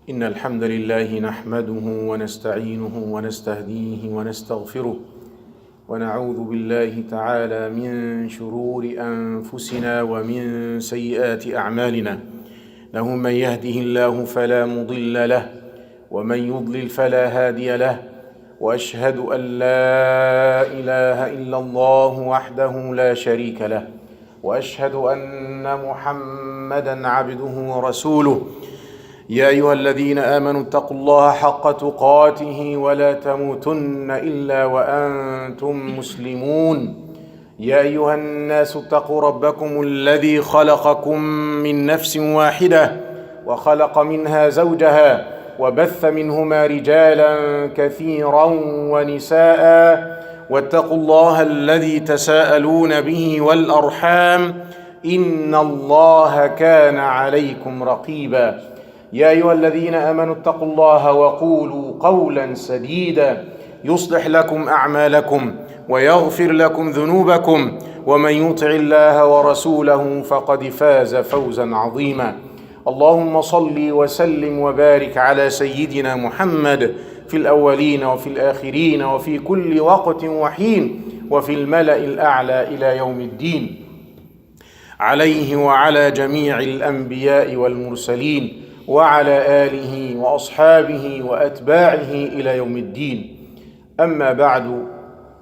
إن الحمد لله نحمده ونستعينه ونستهديه ونستغفره ونعوذ بالله تعالى من شرور أنفسنا ومن سيئات أعمالنا. له من يهده الله فلا مضل له ومن يضلل فلا هادي له، وأشهد أن لا إله إلا الله وحده لا شريك له، وأشهد أن محمدا عبده ورسوله. يا أيها الذين آمنوا اتقوا الله حق تقاته ولا تموتن إلا وأنتم مسلمون. يا أيها الناس اتقوا ربكم الذي خلقكم من نفس واحدة وخلق منها زوجها وبث منهما رجالا كثيرا ونساء، واتقوا الله الذي تساءلون به والأرحام إن الله كان عليكم رقيبا. يا أيها الذين آمنوا اتقوا الله وقولوا قولا سديدا يصلح لكم أعمالكم ويغفر لكم ذنوبكم، ومن يطع الله ورسوله فقد فاز فوزا عظيما. اللهم صل وسلم وبارك على سيدنا محمد في الأولين وفي الآخرين وفي كل وقت وحين وفي الملأ الأعلى إلى يوم الدين، عليه وعلى جميع الأنبياء والمرسلين وعلى آله وأصحابه وأتباعه إلى يوم الدين. أما بعد،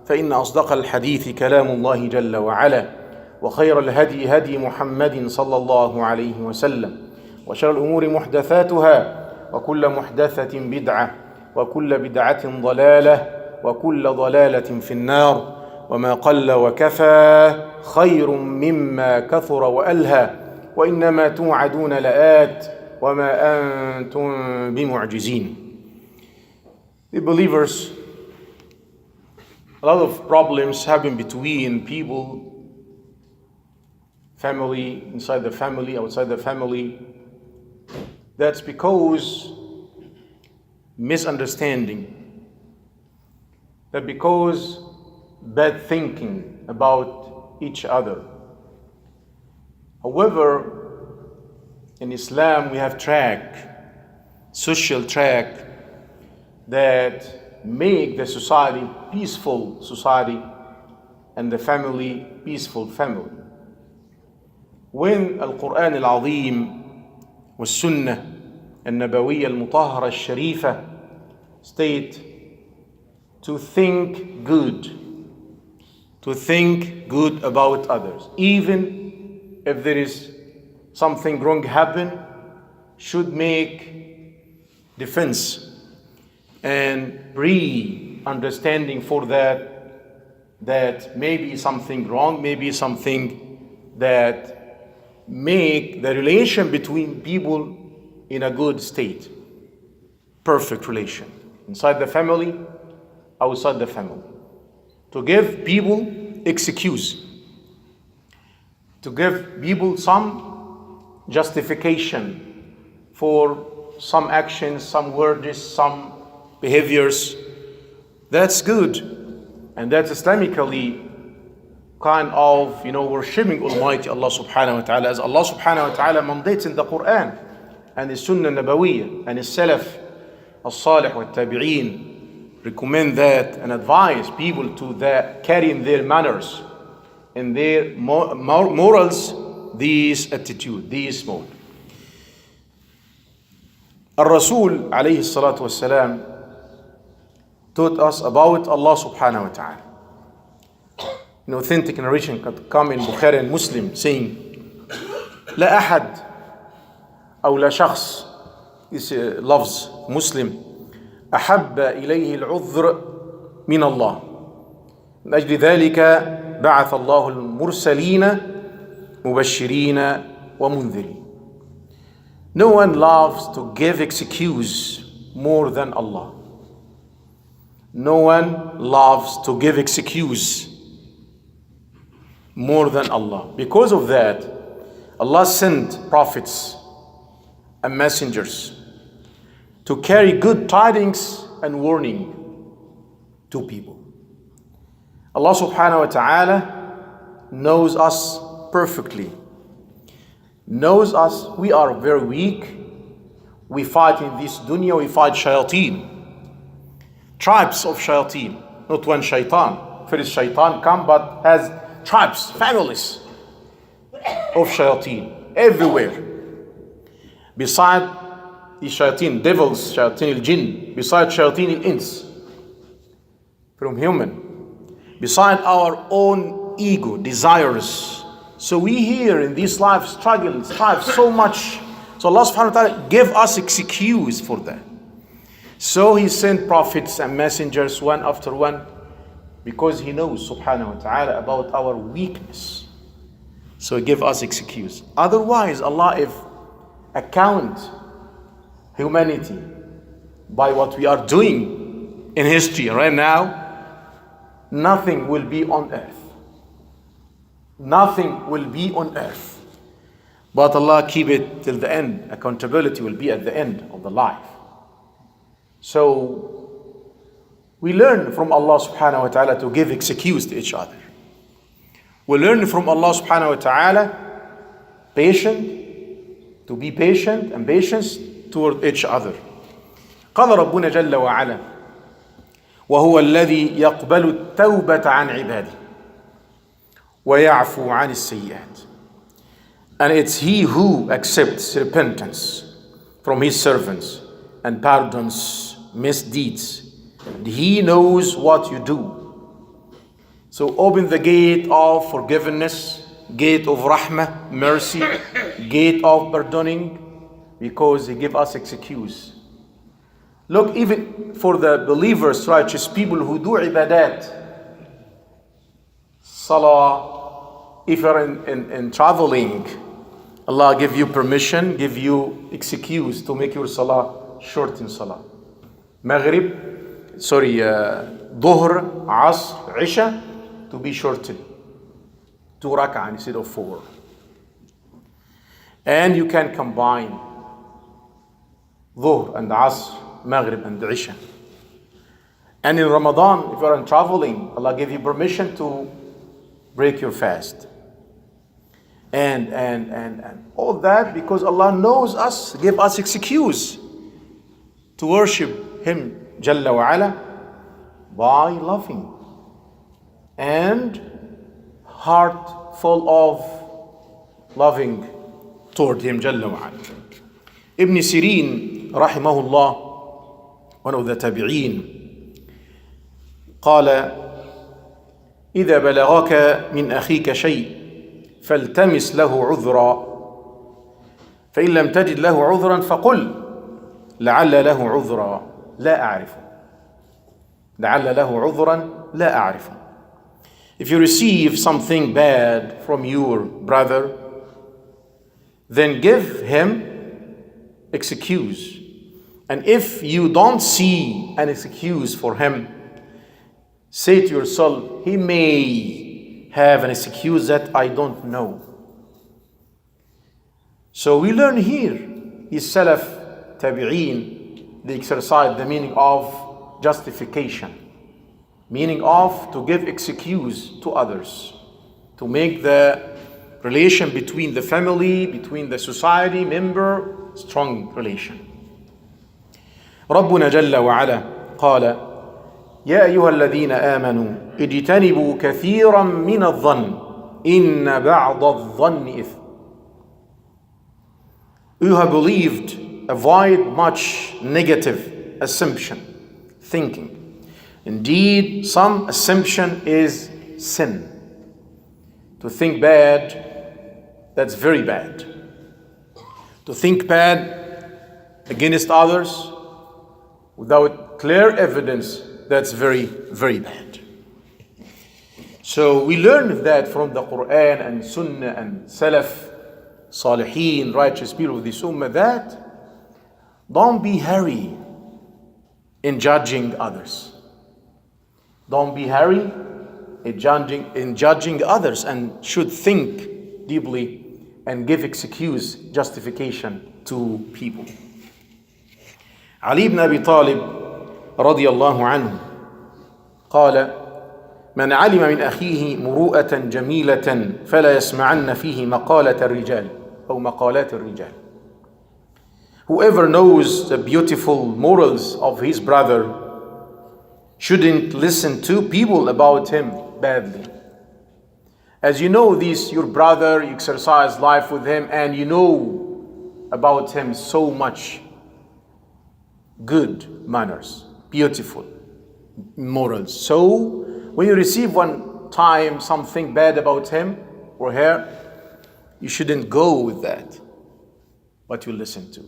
فإن أصدق الحديث كلام الله جل وعلا، وخير الهدي هدي محمد صلى الله عليه وسلم، وشر الأمور محدثاتها، وكل محدثة بدعة، وكل بدعة ضلالة، وكل ضلالة في النار. وما قل وكفى خير مما كثر وألهى، وإنما توعدون لآت وما أنتم بمعجزين. The believers, a lot of problems happen between people, family, inside the family, outside the family. That's because misunderstanding, that because bad thinking about each other. However, in Islam, we have social track that make the society peaceful society and the family peaceful family. When Al-Quran Al-Azim والسنة النبوية المطهرة الشريفة state to think good about others, even if there is something wrong happen, should make defense and pre-understanding for that maybe something wrong, maybe something that make the relation between people in a good state, perfect relation, inside the family, outside the family. To give people excuse, to give people some justification for some actions, some words, some behaviors. That's good, and that's Islamically kind of, worshiping Almighty Allah subhanahu wa ta'ala, as Allah subhanahu wa ta'ala mandates in the Quran and the Sunnah Nabawiyya and His Salaf al-Salih wa Tabi'een recommend that and advise people to carry in their manners and their morals this attitude, this mode. Al-Rasul alayhi salatu wassalam taught us about Allah subhanahu wa ta'ala. An authentic narration could come in Bukhari and Muslim saying, لا أحد أو لا شخص, this loves Muslim, أحب إليه العذر من الله, من أجل ذلك بعث الله المرسلين مبشرين ومنذرين. No one loves to give excuse more than Allah. No one loves to give excuse more than Allah. Because of that, Allah sent prophets and messengers to carry good tidings and warning to people. Allah subhanahu wa ta'ala knows us perfectly. Knows us, we are very weak. We fight in this dunya, we fight shayateen. Tribes of shayateen, not one shaitan. First shaitan come but has tribes, families of shayateen everywhere. Beside the shayateen, devils, shayateen al-jinn, beside shayateen al-ins, from human, beside our own ego, desires. So we here in this life struggle, strive so much. So Allah subhanahu wa ta'ala gave us excuse for that. So He sent prophets and messengers one after one, because He knows subhanahu wa ta'ala about our weakness. So He gave us excuse. Otherwise, Allah, if account humanity by what we are doing in history right now, nothing will be on earth. Nothing will be on earth. But Allah keep it till the end. Accountability will be at the end of the life. So we learn from Allah subhanahu wa ta'ala to give excuse to each other. We learn from Allah subhanahu wa ta'ala to be patient and patience toward each other. قال ربنا جل وعلا وهو الذي يقبل التوبة عن عباده ويعفو عن السيئات. And it's He who accepts repentance from His servants and pardons misdeeds. And He knows what you do. So open the gate of forgiveness, gate of rahmah, mercy, gate of pardoning, because He give us excuse. Look, even for the believers, righteous people who do ibadat, salah, if you're in traveling, Allah give you permission, give you excuse to make your salah short in salah. Dhuhr, Asr, Isha, to be shortened. 2 rak'ah instead of 4. And you can combine Dhuhr and Asr, Maghrib and Isha. And in Ramadan, if you're traveling, Allah give you permission to break your fast. And all that because Allah knows us, give us excuse to worship Him Jalla wa Ala by loving and heart full of loving toward Him Jalla wa Ala. Ibn Sirin rahimahullah, one of the tabi'een, قال إذا بلغك من أخيك شيء فالتمس له عذرا فإن لم تجد له عذرا فقل لعل له عذرا لا أعرفه. لعل له عذرا لا أعرفه. If you receive something bad from your brother, then give him excuse. And if you don't see an excuse for him, say to yourself, he may have an excuse that I don't know. So we learn here, his Salaf Tabi'een, they exercise the meaning of justification, meaning of to give excuse to others, to make the relation between the family, between the society member, strong relation. ربنا جل وعلا قال يا أيها الذين آمنوا اجتنبوا كثيرا من الظن إن بعض الظن إثم. You have believed, avoid much negative assumption, thinking. Indeed, some assumption is sin. To think bad, that's very bad. To think bad against others without clear evidence, that's very, very bad. So we learn that from the Quran and Sunnah and Salaf, Salihin, righteous people of this ummah, that don't be hurry in judging others. Don't be hurry in judging others, and should think deeply and give excuse, justification to people. Ali ibn Abi Talib رضي الله عنه قال: من علم من أخيه مروءة جميلة فلا يسمعن فيه مقالة الرجال أو مقالات الرجال. Whoever knows the beautiful morals of his brother shouldn't listen to people about him badly. As you know this, your brother, you exercise life with him, and you know about him so much good manners, beautiful morals. So when you receive one time something bad about him or her, you shouldn't go with that, but you listen to.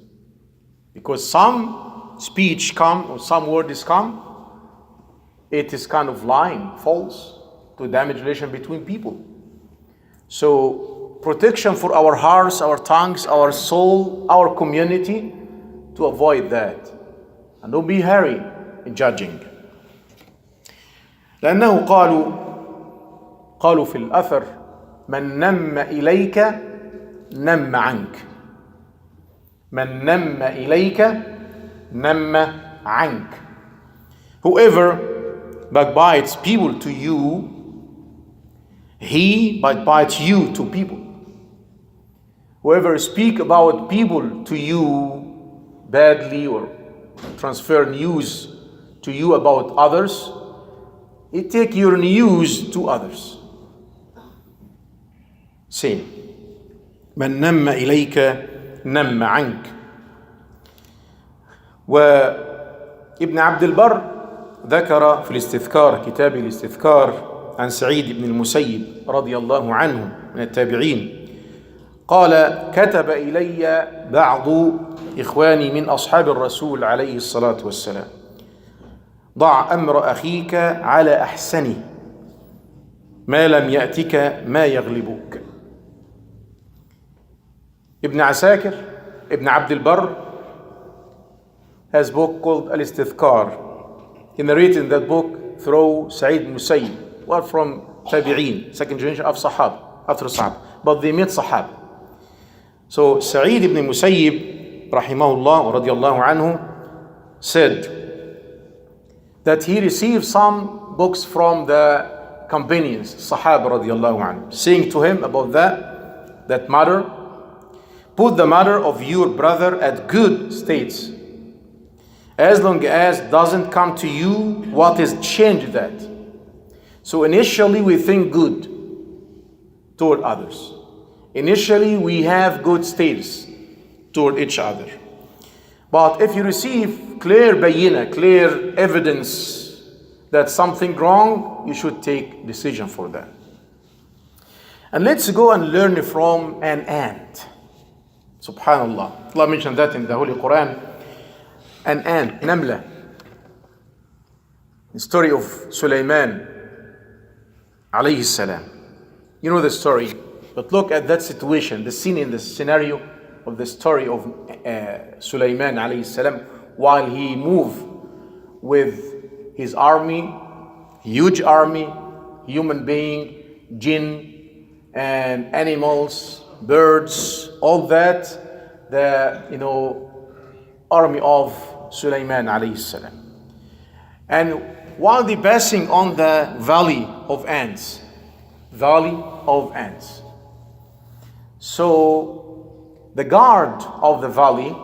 Because some speech come, or some words come, it is kind of lying, false, to damage relation between people. So protection for our hearts, our tongues, our soul, our community, to avoid that. And don't be hurry in judging. لأنه قالوا في الأثر: من نم إليك نم عنك. من نم إليك نم عنك. Whoever backbites people to you, he backbites you to people. Whoever speak about people to you badly or transfer news to you about others, he take your news to others. Same. من نم إليك نم عنك. وابن عبد البر ذكر في الاستذكار، كتاب الاستذكار، عن سعيد بن المسيب رضي الله عنه من التابعين قال: كتب إلي بعض إخواني من أصحاب الرسول عليه الصلاة والسلام: ضع أمر أخيك على أحسنه ما لم يأتك ما يغلبك. Ibn Asakir, Ibn Abdul Barr, has a book called Al-Istithkar. He narrated in that book through Sa'id Musayyib, who are from Tabi'een, second generation of Sahaba, after Sahaba, but they met Sahaba. So Sa'id ibn Musayyib, rahimahullah wa radiyallahu anhu, said that he received some books from the companions, Sahaba radiyallahu anhu, saying to him about that matter: put the matter of your brother at good states, as long as doesn't come to you what is changed that. So initially we think good toward others. Initially we have good status toward each other. But if you receive clear bayina, clear evidence that something wrong, you should take decision for that. And let's go and learn from an ant. Subhanallah. Allah mentioned that in the Holy Quran. An ant, Namla. The story of Sulaiman alayhi salam. You know the story, but look at that situation, the scene in the scenario of the story of Sulaiman alayhi salam, while he moved with his army, huge army, human being, jinn, and animals, birds, all that, the army of Sulaiman alayhi salam. And while they passing on the valley of ants, so the guard of the valley,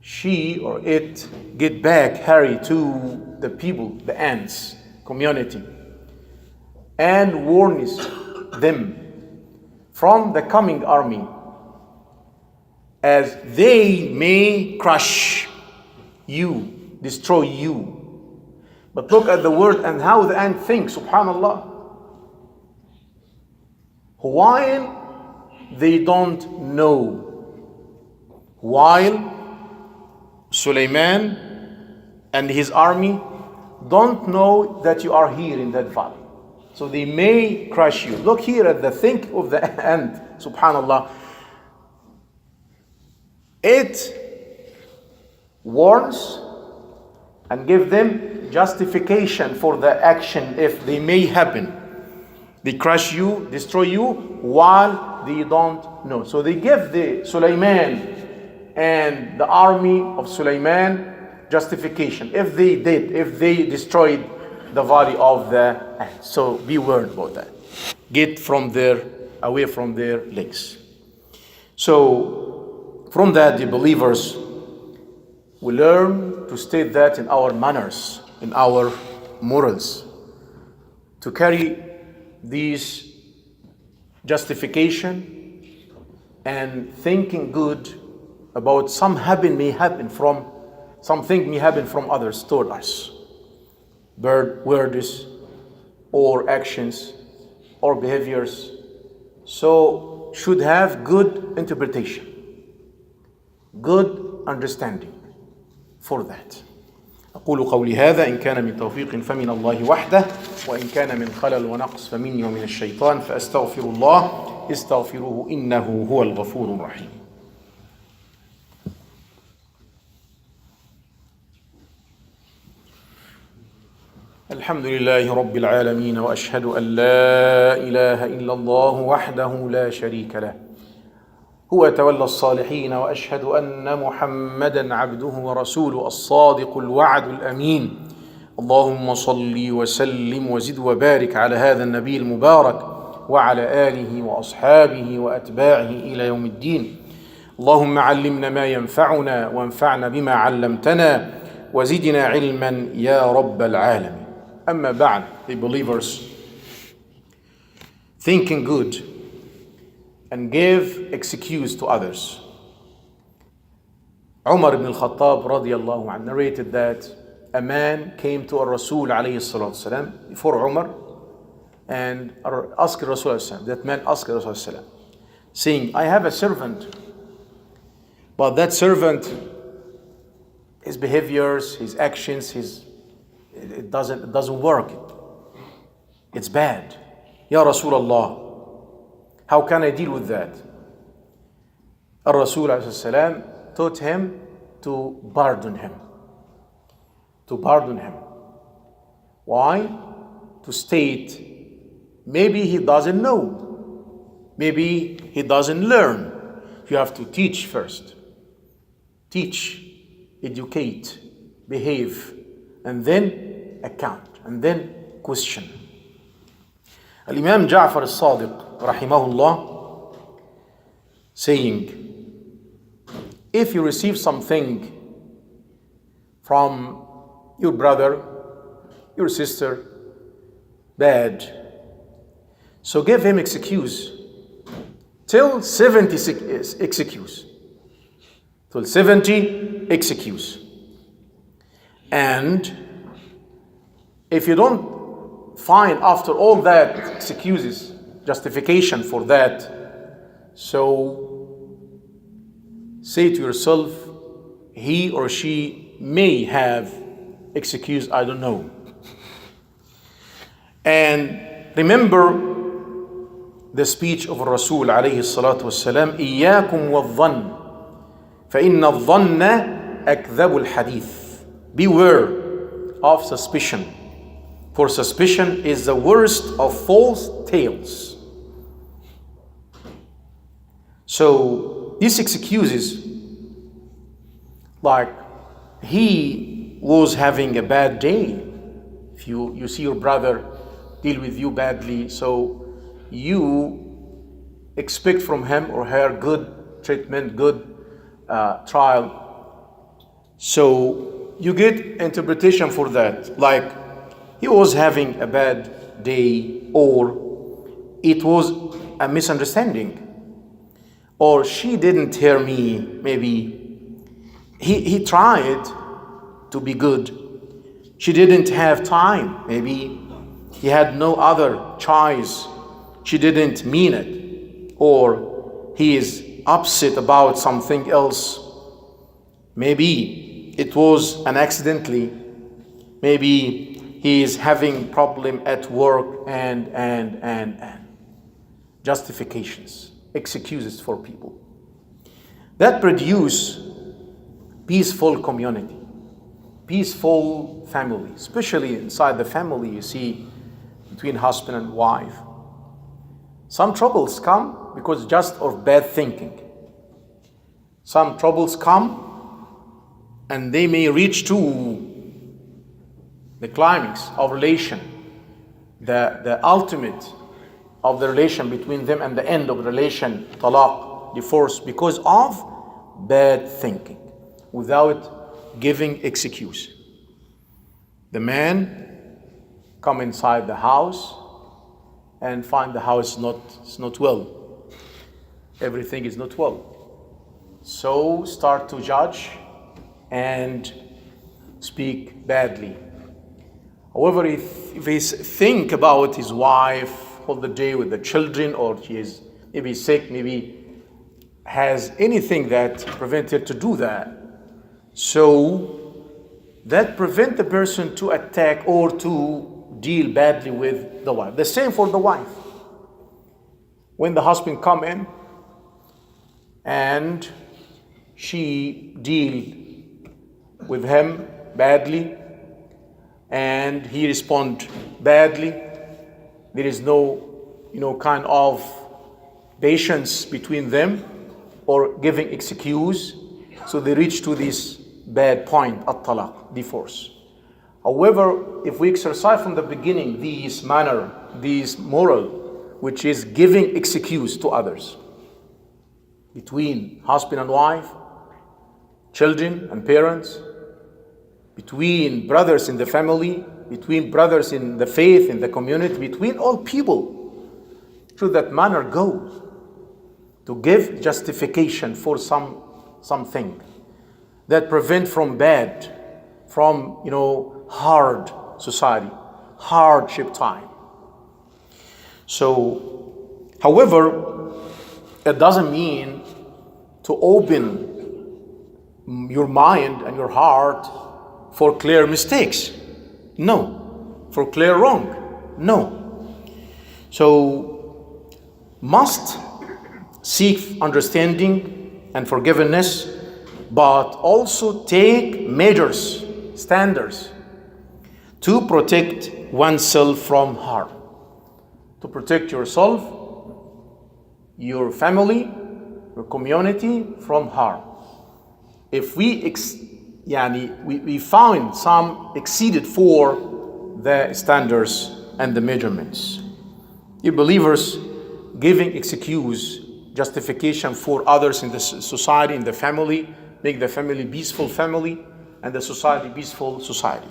she or it get back, hurry to the people, the ants community, and warns them from the coming army, as they may crush you, destroy you. But look at the word and how the ant thinks, subhanallah. While they don't know, while Sulaiman and his army don't know that you are here in that valley. So they may crush you. Look here at the think of the end, subhanallah. It warns and give them justification for the action if they may happen. They crush you, destroy you, while they don't know. So they give the Sulaiman and the army of Sulaiman justification if they destroyed the body of the ants. So be warned about that. Get away from their legs. So from that, the believers will learn to state that in our manners, in our morals, to carry these justification and thinking good about something may happen from others toward us. Words or actions or behaviors. So should have good interpretation, good understanding for that. أقول قولي هذا إن كان من توفيق فمن الله وحده وإن كان من خلل ونقص فمني ومن الشيطان فأستغفر الله استغفروه إنه هو الغفور الرحيم. الحمد لله رب العالمين وأشهد أن لا إله إلا الله وحده لا شريك له هو تولى الصالحين وأشهد أن محمدا عبده ورسوله الصادق الوعد الأمين. اللهم صل وسلم وزد وبارك على هذا النبي المبارك وعلى آله وأصحابه وأتباعه إلى يوم الدين. اللهم علمنا ما ينفعنا وانفعنا بما علمتنا وزدنا علما يا رب العالمين. أما بعد, the believers, thinking good and give excuse to others. Umar ibn al-Khattab radiyallahu anhu narrated that a man came to Rasul alayhi salatu wasalam before Umar and asked Rasul alayhi salam. That man asked Rasul alayhi salam, saying, I have a servant, but that servant, his behaviors, his actions, it doesn't work. It's bad. Ya Rasulullah, how can I deal with that? Rasul alayhi salam taught him to pardon him. To pardon him. Why? To state, maybe he doesn't know. Maybe he doesn't learn. You have to teach first. Teach, educate, behave, and then account, and then question. Al-Imam Ja'far al-Sadiq, rahimahullah, saying, if you receive something from your brother, your sister, bad, so give him excuse. Till 70 excuse. Till 70 excuse. And if you don't find after all that excuses, justification for that, so say to yourself, he or she may have excuse, I don't know. And remember the speech of Rasul alayhi salatu wasalam, إياكم والظن فإن الظن أكذب الحديث. Beware of suspicion, for suspicion is the worst of false tales. So these excuses, like he was having a bad day. If you see your brother deal with you badly, so you expect from him or her good treatment, good trial. So you get interpretation for that, like he was having a bad day, or it was a misunderstanding, or she didn't hear me. Maybe he tried to be good, she didn't have time. Maybe he had no other choice, she didn't mean it, or he is upset about something else. Maybe it was an accidentally, maybe he is having problem at work and justifications, excuses for people. That produce peaceful community, peaceful family, especially inside the family you see between husband and wife. Some troubles come because just of bad thinking. Some troubles come and they may reach to the climax of relation, the ultimate of the relation between them and the end of the relation, talaq, divorce, because of bad thinking, without giving excuse. The man come inside the house and find the house not well. Everything is not well. So start to judge and speak badly. However, if he think about his wife all the day with the children, or she is maybe sick, maybe has anything that prevents her to do that, so that prevent the person to attack or to deal badly with the wife. The same for the wife. When the husband come in and she deal with him badly and he respond badly, there is no kind of patience between them or giving excuse, so they reach to this bad point, at-talaq, divorce. However, if we exercise from the beginning this manner, this moral, which is giving excuse to others, between husband and wife, children and parents, between brothers in the family, between brothers in the faith, in the community, between all people, through that manner goes to give justification for something that prevent from bad, from hard society, hardship time. So, however, it doesn't mean to open your mind and your heart for clear mistakes. No. For clear wrong. No. So, must seek understanding and forgiveness, but also take measures, standards, to protect oneself from harm. To protect yourself, your family, your community from harm. If we found some exceeded for the standards and the measurements. You believers giving excuse, justification for others in the society, in the family, make the family peaceful family and the society peaceful society.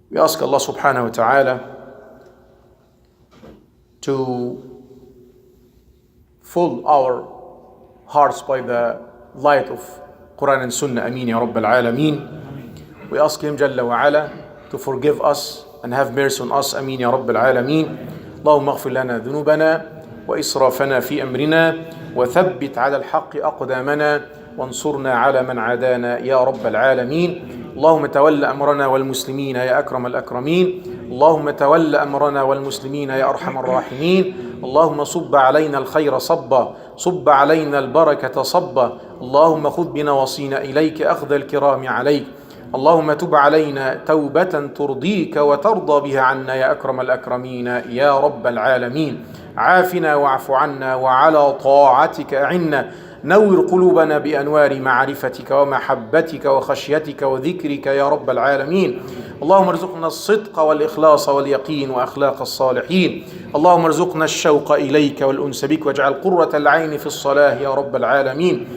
We ask Allah subhanahu wa ta'ala to fill our hearts by the light of Quran and Sunnah. Ameen ya Rabbal Alameen. We ask Him Jalla wa Ala to forgive us and have mercy on us. Ameen ya Rabbal Alameen. اللهم اغفر لنا ذنوبنا وإسرافنا في أمرنا وثبت على الحق أقدامنا وانصرنا على من عادانا يا رب العالمين. اللهم تول أمرنا والمسلمين يا أكرم الأكرمين. اللهم تول أمرنا والمسلمين يا أرحم الراحمين. اللهم صب علينا الخير صبا، صب علينا البركة صبا. اللهم خذ بنواصينا إليك أخذ الكرام عليك. اللهم تب علينا توبة ترضيك وترضى بها عنا يا أكرم الأكرمين يا رب العالمين. عافنا واعف عنا وعلى طاعتك أعنا. نور قلوبنا بأنوار معرفتك ومحبتك وخشيتك وذكرك يا رب العالمين. اللهم ارزقنا الصدق والإخلاص واليقين وأخلاق الصالحين. اللهم ارزقنا الشوق إليك والأنس بك واجعل قرة العين في الصلاة يا رب العالمين.